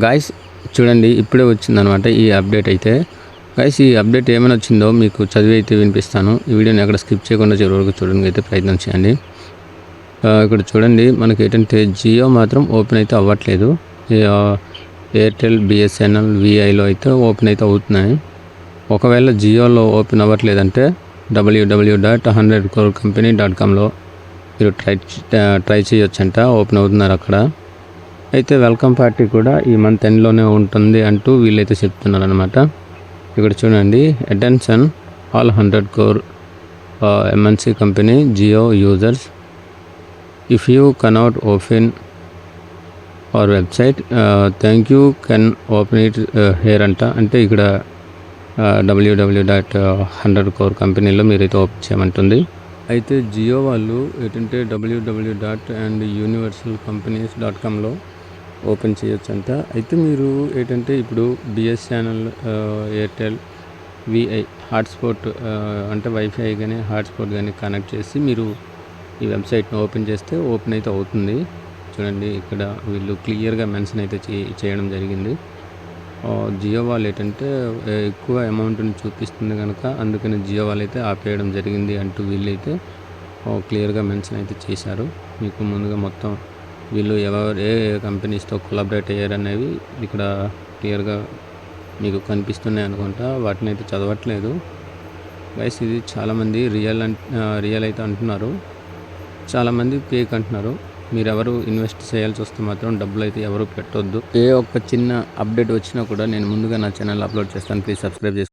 Guys, చూడండి ఇప్పుడే వచ్చిందనమాట ఈ అప్డేట్ అయితే. గాయ్స్, ఈ అప్డేట్ ఏమైనా వచ్చిందో మీకు చదివి అయితే వినిపిస్తాను. ఈ వీడియోని ఎక్కడ స్కిప్ చేయకుండా చివరి వరకు చూడడానికి అయితే ప్రయత్నం చేయండి. ఇక్కడ చూడండి, మనకి ఏంటంటే జియో మాత్రం ఓపెన్ అయితే అవ్వట్లేదు. ఎయిర్టెల్, బిఎస్ఎన్ఎల్, విఐలో అయితే ఓపెన్ అయితే అవుతున్నాయి. ఒకవేళ జియోలో ఓపెన్ అవ్వట్లేదంటే www.100crore-company.comలో మీరు ట్రై చేయొచ్చంట. ఓపెన్ అవుతున్నారు అక్కడ. అయితే వెల్కమ్ పార్టీ కూడా ఈ మంత్ ఎండ్లోనే ఉంటుంది అంటూ వీళ్ళైతే చెప్తున్నారు అనమాట. ఇక్కడ చూడండి, attention all 100 crore MNC company Jio users, if you cannot open our website thank you can open it here అంట. అంటే ఇక్కడ www.100crore కంపెనీలో మీరైతే ఓపెన్ చేయమంటుంది. అయితే జియో వాళ్ళు ఏంటంటే www.universalcompanies.comలో ఓపెన్ చేయొచ్చంట. అయితే మీరు ఏంటంటే ఇప్పుడు బిఎస్ఎన్ఎల్, ఎయిర్టెల్, విఐ హాట్స్పాట్ అంటే వైఫై కానీ హాట్స్పాట్ కానీ కనెక్ట్ చేసి మీరు ఈ వెబ్సైట్ని ఓపెన్ చేస్తే ఓపెన్ అయితే అవుతుంది. చూడండి, ఇక్కడ వీళ్ళు క్లియర్గా మెన్షన్ అయితే చేయడం జరిగింది. జియో వాళ్ళు ఏంటంటే ఎక్కువ అమౌంట్ని చూపిస్తుంది కనుక అందుకని జియో వాళ్ళు అయితే ఆపేయడం జరిగింది అంటూ వీళ్ళైతే క్లియర్గా మెన్షన్ అయితే చేశారు. మీకు ముందుగా మొత్తం వీళ్ళు ఏ కంపెనీస్తో కొలాబరేట్ అయ్యారనేవి ఇక్కడ క్లియర్గా మీకు కనిపిస్తున్నాయి అనుకుంటా. వాటిని అయితే చదవట్లేదు గైస్. ఇది చాలామంది రియల్ అయితే అంటున్నారు, చాలామంది ఫేక్ అంటున్నారు. మీరు ఎవరు ఇన్వెస్ట్ చేయాల్సి వస్తే మాత్రం డబ్బులు అయితే ఎవరు పెట్టొద్దు. ఏ ఒక్క చిన్న అప్డేట్ వచ్చినా కూడా నేను ముందుగా నా ఛానల్ అప్లోడ్ చేస్తాను. ప్లీజ్ సబ్స్క్రైబ్ చేసుకోండి.